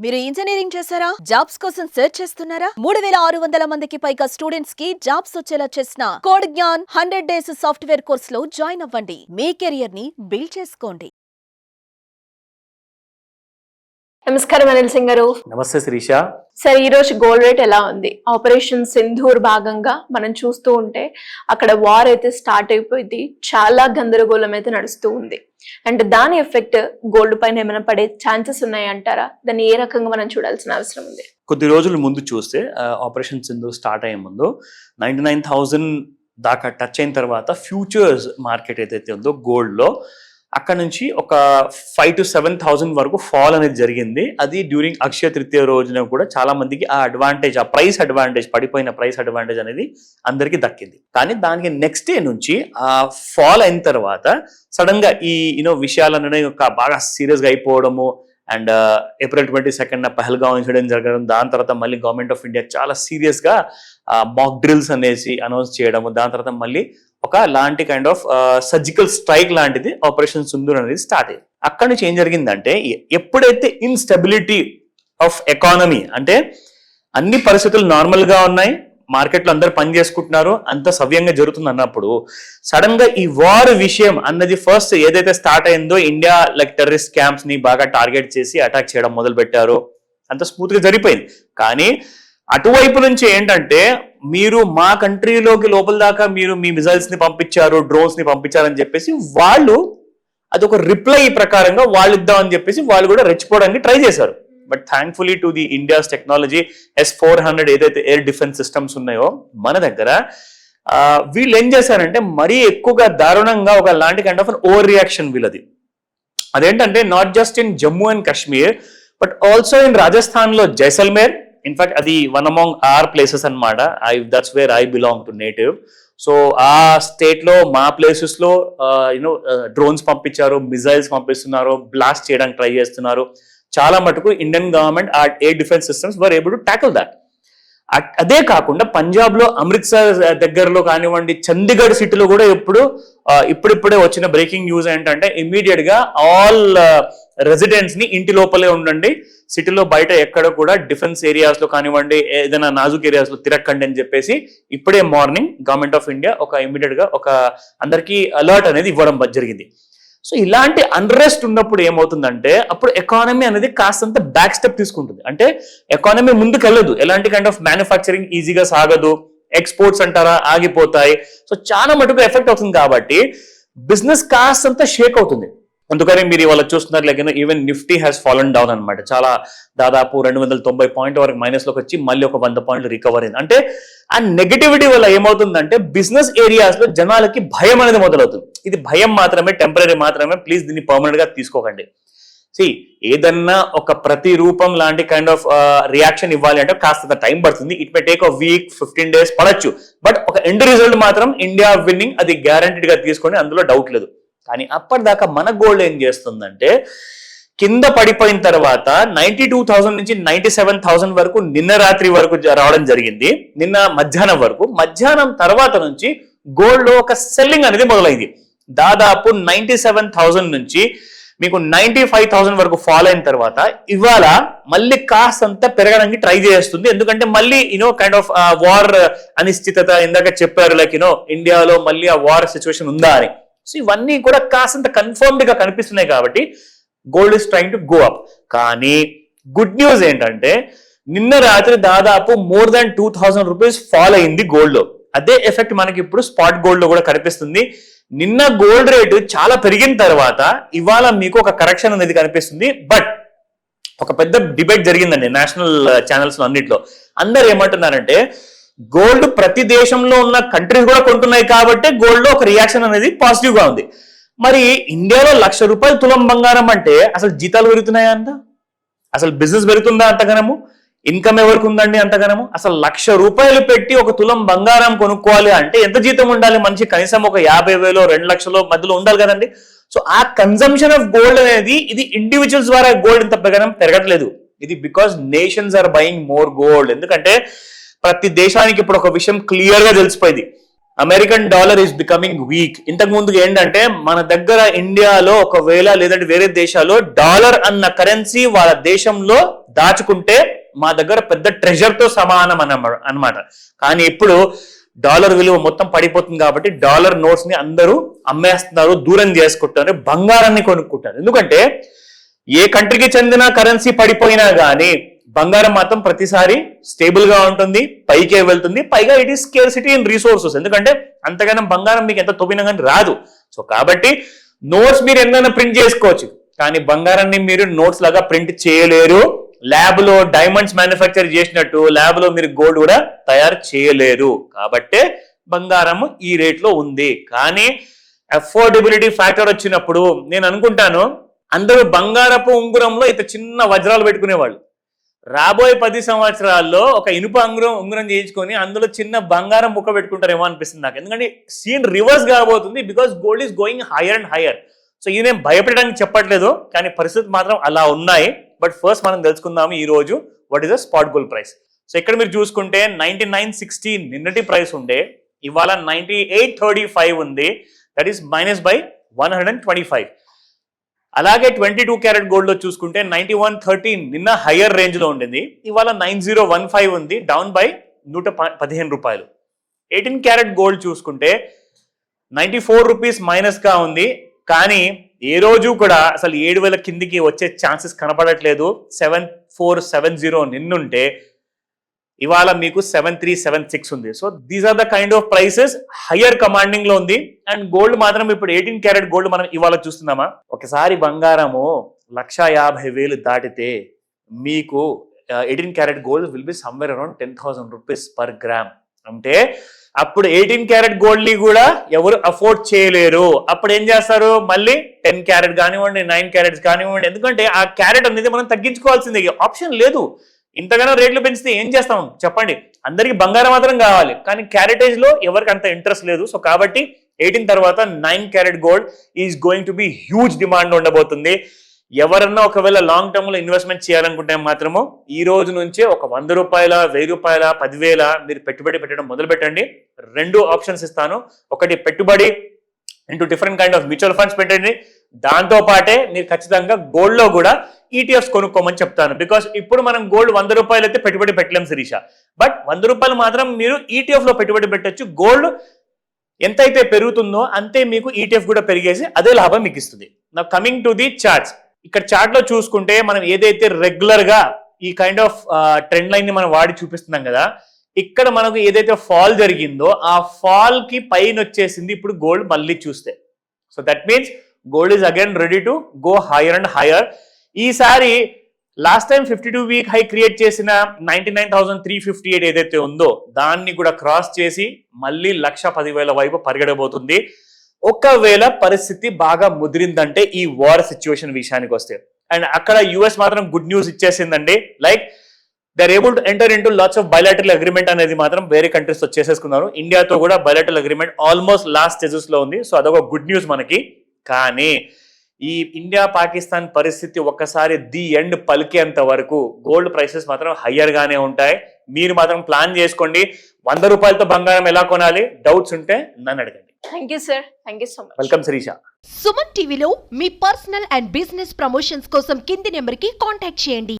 మీరు ఇంజనీరింగ్ చేశారా? జాబ్స్ కోసం సెర్చ్ చేస్తున్నారా? 3600 మందికి పైగా స్టూడెంట్స్ కి జాబ్స్ వచ్చేలా చేసిన code Gyan 100 days software course లో జాయిన్ అవ్వండి. మీ కెరియర్ ని బిల్డ్ చేసుకోండి. నమస్కారం అనిల్ సింగ్ గారు. నమస్తే శిరీష. సార్, ఈ రోజు గోల్డ్ రేట్ ఎలా ఉంది? ఆపరేషన్ సింధూర్ భాగంగా మనం చూస్తూ ఉంటే అక్కడ వార్ అయితే స్టార్ట్ అయిపోయింది. చాలా గందరగోళం అయితే నడుస్తూ ఉంది. అండ్ దాని ఎఫెక్ట్ గోల్డ్ పైన ఏమైనా పడే ఛాన్సెస్ ఉన్నాయంటారా? దాన్ని ఏ రకంగా మనం చూడాల్సిన అవసరం ఉంది? కొద్ది రోజుల ముందు చూస్తే ఆపరేషన్ సింధూర్ స్టార్ట్ అయ్యే ముందు 99,000 దాకా టచ్ అయిన తర్వాత ఫ్యూచర్స్ మార్కెట్ ఏదైతే ఉందో గోల్డ్ లో అక్కడ నుంచి ఒక 5,000 to 7,000 వరకు ఫాల్ అనేది జరిగింది. అది డ్యూరింగ్ అక్షయ తృతీయ రోజున కూడా చాలా మందికి ఆ అడ్వాంటేజ్, ఆ ప్రైస్ అడ్వాంటేజ్, పడిపోయిన ప్రైస్ అడ్వాంటేజ్ అనేది అందరికీ దక్కింది. కానీ దానికి నెక్స్ట్ డే నుంచి ఆ ఫాల్ అయిన తర్వాత సడన్ గా ఈ విషయాలన్నీ బాగా సీరియస్ గా అయిపోవడము. అండ్ April 22 పహల్గావ్ ఇన్సిడెంట్ జరగడం, దాని తర్వాత మళ్ళీ గవర్నమెంట్ ఆఫ్ ఇండియా చాలా సీరియస్ గా మాక్ డ్రిల్స్ అనేసి అనౌన్స్ చేయడము, దాని తర్వాత మళ్ళీ ఒక లాంటి కైండ్ ఆఫ్ సర్జికల్ స్ట్రైక్ లాంటిది ఆపరేషన్ సింధూర్ అనేది స్టార్ట్ అయ్యింది. అక్కడి నుంచి ఏం జరిగిందంటే, ఎప్పుడైతే ఇన్స్టెబిలిటీ ఆఫ్ ఎకానమీ, అంటే అన్ని పరిస్థితులు నార్మల్ గా ఉన్నాయి, మార్కెట్లో అందరు పని చేసుకుంటున్నారు, అంత సవ్యంగా జరుగుతుంది అన్నప్పుడు సడన్ గా ఈ వార్ విషయం అన్నది ఫస్ట్ ఏదైతే స్టార్ట్ అయిందో, ఇండియా లైక్ టెర్రరిస్ట్ క్యాంప్స్ ని బాగా టార్గెట్ చేసి అటాక్ చేయడం మొదలు పెట్టారు. అంత స్మూత్ గా జరిగిపోయింది. కానీ అటువైపు నుంచి ఏంటంటే, మీరు మా కంట్రీలోకి లోపల దాకా మీరు మీ మిజైల్స్ ని పంపించారు, డ్రోన్స్ ని పంపించారని చెప్పేసి వాళ్ళు అదొక రిప్లై ప్రకారంగా వాళ్ళు ఇద్దామని చెప్పేసి వాళ్ళు కూడా రెచ్చిపోవడానికి ట్రై చేశారు. But thankfully to the India's technology S-400 ఏదైతే ఎయిర్ డిఫెన్స్ సిస్టమ్స్ ఉన్నాయో మన దగ్గర, వీళ్ళు ఏం చేశారంటే మరీ ఎక్కువగా దారుణంగా ఒక లాంటి కైండ్ ఆఫ్ ఓవర్ రియాక్షన్ వీళ్ళది. అదేంటంటే not just in Jammu and Kashmir but also in Rajasthan లో జైసల్మేర్. ఇన్ఫాక్ట్ అది వన్ అమాంగ్ ఆర్ ప్లేసెస్ అనమాట. That's where I belong to native. So ఆ స్టేట్ లో మా ప్లేసెస్ లో డ్రోన్స్ పంపించారు, మిజైల్స్ పంపిస్తున్నారు, బ్లాస్ట్ చేయడానికి ట్రై చేస్తున్నారు. చాలా మటుకు ఇండియన్ గవర్నమెంట్ ఆ air defence systems were able to tackle that. అదే కాకుండా పంజాబ్ లో అమృత్సర్ దగ్గరలో కానివ్వండి, చండీగఢ్ సిటీలో కూడా ఇప్పుడిప్పుడే వచ్చిన బ్రేకింగ్ న్యూస్ ఏంటంటే, ఇమ్మీడియట్ గా ఆల్ రెసిడెంట్స్ ని ఇంటి లోపలే ఉండండి, సిటీలో బయట ఎక్కడ కూడా డిఫెన్స్ ఏరియాస్ లో కానివ్వండి, ఏదైనా నాజుక్ ఏరియాస్ లో తిరక్కండి అని చెప్పేసి ఇప్పుడే morning government of India immediate గా అందరికీ అలర్ట్ అనేది ఇవ్వడం జరిగింది. సో ఇలాంటి అన్రెస్ట్ ఉన్నప్పుడు ఏమవుతుందంటే, అప్పుడు ఎకానమీ అనేది కాస్తంత బ్యాక్ స్టెప్ తీసుకుంటుంది. అంటే ఎకానమీ ముందుకు వెళ్ళదు, ఎలాంటి కైండ్ ఆఫ్ మ్యానుఫ్యాక్చరింగ్ ఈజీగా సాగదు, ఎక్స్పోర్ట్స్ అంటారా ఆగిపోతాయి. సో చాలా మటుకు ఎఫెక్ట్ అవుతుంది. కాబట్టి బిజినెస్ కాస్తంత షేక్ అవుతుంది. అందుకని మీరు ఇవాళ చూస్తున్నారు, like even Nifty has fallen down అనమాట. చాలా దాదాపు 290 పాయింట్ వరకు మైనస్ లోకి వచ్చి మళ్ళీ ఒక 100 పాయింట్లు రికవర్ అయింది. అంటే ఆ నెగటివిటీ వల్ల ఏమవుతుందంటే, బిజినెస్ ఏరియాస్ లో జనాలకి భయం అనేది మొదలవుతుంది. ఇది భయం మాత్రమే, టెంపరీ మాత్రమే. ప్లీజ్ దీన్ని పర్మనెంట్ గా తీసుకోకండి. ఏదన్నా ఒక ప్రతిరూపం లాంటి కైండ్ ఆఫ్ రియాక్షన్ ఇవ్వాలి అంటే కాస్త టైం పడుతుంది. It may take week 15 days పడచ్చు. బట్ ఒక ఎండ్ రిజల్ట్ మాత్రం ఇండియా విన్నింగ్, అది గ్యారంటీడ్ గా తీసుకోండి, అందులో డౌట్ లేదు. కానీ అప్పటిదాకా మన గోల్డ్ ఏం చేస్తుందంటే, కింద పడిపోయిన తర్వాత 92,000 నుంచి 97,000 వరకు నిన్న రాత్రి వరకు రావడం జరిగింది. నిన్న మధ్యాహ్నం వరకు, మధ్యాహ్నం తర్వాత నుంచి గోల్డ్ లో ఒక సెల్లింగ్ అనేది మొదలైంది. దాదాపు 97,000 నుంచి మీకు 95,000 వరకు ఫాల్ అయిన తర్వాత ఇవాళ మళ్ళీ కాస్తంత పెరగడానికి ట్రై చేస్తుంది. ఎందుకంటే మళ్ళీ కైండ్ ఆఫ్ వార్ అనిశ్చితత, ఇందాక చెప్పారు లైక్ ఇండియాలో మళ్ళీ ఆ వార్ సిచ్యువేషన్ ఉందా అని. సో ఇవన్నీ కూడా కాస్తంత కన్ఫర్మ్డ్ గా కనిపిస్తున్నాయి. కాబట్టి gold is trying to go up. కానీ గుడ్ న్యూస్ ఏంటంటే, నిన్న రాత్రి దాదాపు మోర్ దాన్ 2,000 రూపీస్ ఫాల్ అయింది గోల్డ్ లో. అదే ఎఫెక్ట్ మనకి ఇప్పుడు స్పాట్ గోల్డ్ లో కూడా కనిపిస్తుంది. నిన్న గోల్డ్ రేటు చాలా పెరిగిన తర్వాత ఇవాళ మీకు ఒక కరెక్షన్ అనేది కనిపిస్తుంది. బట్ ఒక పెద్ద డిబేట్ జరిగిందండి నేషనల్ ఛానల్స్ లో అన్నిట్లో. అందరు ఏమంటున్నారంటే, గోల్డ్ ప్రతి దేశంలో ఉన్న కంట్రీస్ కూడా కొంటున్నాయి కాబట్టి గోల్డ్ లో ఒక రియాక్షన్ అనేది పాజిటివ్ గా ఉంది. మరి ఇండియాలో ₹1,00,000 తులం బంగారం అంటే అసలు జీతాలు పెరుగుతున్నాయా అంట? అసలు బిజినెస్ పెరుగుతుందా అంతగనము? ఇన్కమ్ ఎవరికి ఉందండి అంతగనము? అసలు ₹1,00,000 పెట్టి ఒక తులం బంగారం కొనుక్కోవాలి అంటే ఎంత జీతం ఉండాలి మనిషి? కనీసం ఒక 50,000 2 లక్షల మధ్యలో ఉండాలి కదండి. సో ఆ కన్సంప్షన్ ఆఫ్ గోల్డ్ అనేది, ఇది ఇండివిజువల్స్ ద్వారా గోల్డ్ ఇంత పెరగట్లేదు. ఇది because nations are buying more gold. ఎందుకంటే ప్రతి దేశానికి ఇప్పుడు ఒక విషయం క్లియర్ గా తెలిసిపోయింది, American dollar is becoming weak. ఇంతకు ముందు ఏంటంటే మన దగ్గర ఇండియాలో ఒకవేళ లేదంటే వేరే దేశాల్లో డాలర్ అన్న కరెన్సీ వాళ్ళ దేశంలో దాచుకుంటే మా దగ్గర పెద్ద ట్రెజర్ తో సమానం అన్నమాట. కానీ ఇప్పుడు డాలర్ విలువ మొత్తం పడిపోతుంది కాబట్టి డాలర్ నోట్స్ ని అందరూ అమ్మేస్తున్నారు, దూరం చేసుకుంటారు, బంగారాన్ని కొనుక్కుంటారు. ఎందుకంటే ఏ కంట్రీకి చెందిన కరెన్సీ పడిపోయినా గానీ బంగారం మాత్రం ప్రతిసారి స్టేబుల్ గా ఉంటుంది, పైకే వెళ్తుంది. పైగా it is scarcity in resources. ఎందుకంటే అంతగానం బంగారం మీకు ఎంత తవ్వినా కానీ రాదు. సో కాబట్టి నోట్స్ మీరు ఎంతైనా ప్రింట్ చేసుకోవచ్చు, కానీ బంగారాన్ని మీరు నోట్స్ లాగా ప్రింట్ చేయలేరు. ల్యాబ్ లో డైమండ్స్ మ్యానుఫ్యాక్చర్ చేసినట్టు ల్యాబ్ లో మీరు గోల్డ్ కూడా తయారు చేయలేరు. కాబట్టే బంగారం ఈ రేట్ లో ఉంది. కానీ అఫోర్డబిలిటీ ఫ్యాక్టర్ వచ్చినప్పుడు నేను అనుకుంటాను అందరూ బంగారపు ఉంగరంలో ఇంత చిన్న వజ్రాలు పెట్టుకునేవాళ్ళు. రాబోయే 10 సంవత్సరాల్లో ఒక ఇనుప ఉంగరం చేయించుకొని అందులో చిన్న బంగారం ముక్క పెట్టుకుంటారేమో అనిపిస్తుంది నాకు. ఎందుకంటే సీన్ రివర్స్ కాబోతుంది, because gold is going hire and hire. So ఇది నేను భయపెట్టడానికి చెప్పట్లేదు, కానీ పరిస్థితి మాత్రం అలా ఉన్నాయి. బట్ ఫస్ట్ మనం తెలుసుకుందాము ఈ రోజు what is the spot gold price. So ఇక్కడ మీరు చూసుకుంటే 99.60 నిన్నటి ప్రైస్ ఉండే, ఇవాళ 98.35 ఉంది. That is minus by 125. అలాగే 22 క్యారెట్ గోల్డ్ లో చూసుకుంటే 91.30 నిన్న హయ్యర్ రేంజ్ లో ఉండింది, ఇవాళ 9015 ఉంది, డౌన్ బై 115 రూపాయలు. 18 క్యారెట్ గోల్డ్ చూసుకుంటే 94 రూపీస్ మైనస్ గా ఉంది. కానీ ఏ రోజు కూడా అసలు 7,000 కిందికి వచ్చే ఛాన్సెస్ కనపడట్లేదు. 7470 నిన్నుంటే ఇవాళ మీకు 7376 ఉంది. So these are the kind of prices higher commanding లో ఉంది. అండ్ గోల్డ్ మాత్రం ఇప్పుడు 18 క్యారెట్ గోల్డ్ మనం ఇవాళ చూస్తున్నామా. ఒకసారి బంగారము 1,50,000 దాటితే మీకు 18 carat gold will be somewhere around 10,000 rupees per gram. అంటే అప్పుడు 18 క్యారెట్ గోల్డ్ ని కూడా ఎవరు అఫోర్డ్ చేయలేరు. అప్పుడు ఏం చేస్తారు, మళ్ళీ 10 క్యారెట్ కానివ్వండి, 9 క్యారెట్స్ కానివ్వండి. ఎందుకంటే ఆ క్యారెట్ అనేది మనం తగ్గించుకోవాల్సిందే, ఆప్షన్ లేదు. ఇంతగానో రేట్లు పెంచితే ఏం చేస్తాం చెప్పండి. అందరికి బంగారం మాత్రం కావాలి, కానీ క్యారెటేజ్ లో ఎవరికి అంత ఇంట్రెస్ట్ లేదు. సో కాబట్టి 18 తర్వాత 9 carat gold is going to be huge demand ఉండబోతుంది. ఎవరన్నా ఒకవేళ లాంగ్ టర్మ్ లో ఇన్వెస్ట్మెంట్ చేయాలనుకుంటే మాత్రము ఈ రోజు నుంచే ఒక 100 రూపాయల, 1000 రూపాయల, 10,000 మీరు పెట్టుబడి పెట్టడం మొదలు పెట్టండి. 2 ఆప్షన్స్ ఇస్తాను. ఒకటి పెట్టుబడి into different kind of mutual funds పెట్టండి. దాంతో పాటే మీరు ఖచ్చితంగా గోల్డ్ లో కూడా ఈటీఎఫ్స్ కొనుక్కోమని చెప్తాను. బికాస్ ఇప్పుడు మనం గోల్డ్ 100 రూపాయలు అయితే పెట్టుబడి పెట్టలేం శిరీష, బట్ 100 రూపాయలు మాత్రం మీరు ఈటీఎఫ్ లో పెట్టుబడి పెట్టచ్చు. గోల్డ్ ఎంతైతే పెరుగుతుందో అంతే మీకు ఈటీఎఫ్ కూడా పెరిగేసి అదే లాభం మీకు ఇస్తుంది. నా కమింగ్ టు ది చార్ట్స్. ఇక్కడ చార్ట్ లో చూసుకుంటే మనం ఏదైతే రెగ్యులర్ గా ఈ కైండ్ ఆఫ్ ట్రెండ్ లైన్ ని మనం వాడి చూపిస్తున్నాం కదా, ఇక్కడ మనకు ఏదైతే ఫాల్ జరిగిందో ఆ ఫాల్ కి పైన వచ్చేసింది ఇప్పుడు గోల్డ్ మళ్ళీ చూస్తే. So that means gold is again ready to go higher and higher. ఈసారి last time 52 week high create చేసిన 99,358 ఏదైతే ఉందో దాన్ని కూడా క్రాస్ చేసి మళ్ళీ 1,10,000 వైపు పరిగెడబోతుంది. ఒకవేళ పరిస్థితి బాగా ముదిరిందంటే ఈ వార్ సిచ్యువేషన్ విషయానికి వస్తే, అండ్ అక్కడ యుఎస్ మాత్రం గుడ్ న్యూస్ ఇచ్చేసిందండి. Like they are able to enter into lots of bilateral agreement అనేది మాత్రం వేరే కంట్రీస్ తో చేసేసుకున్నారు. ఇండియాతో కూడా bilateral agreement almost last stages లో ఉంది. సో అదొక గుడ్ న్యూస్ మనకి. కానీ ఈ ఇండియా పాకిస్తాన్ పరిస్థితి ఒక్కసారి ది ఎండ్ పలికేంత వరకు గోల్డ్ ప్రైసెస్ మాత్రం హయ్యర్ గానే ఉంటాయి. మీరు మాత్రం ప్లాన్ చేసుకోండి. 100 రూపాయలతో బంగారం ఎలా కొనాలి, డౌట్స్ ఉంటే నన్ను అడగండి. Thank you sir, thank you so much. Welcome Shirisha. Suman టీవీలో మీ పర్సనల్ అండ్ బిజినెస్ ప్రమోషన్స్ కోసం కింది నెంబర్కి కాంటాక్ట్ చేయండి.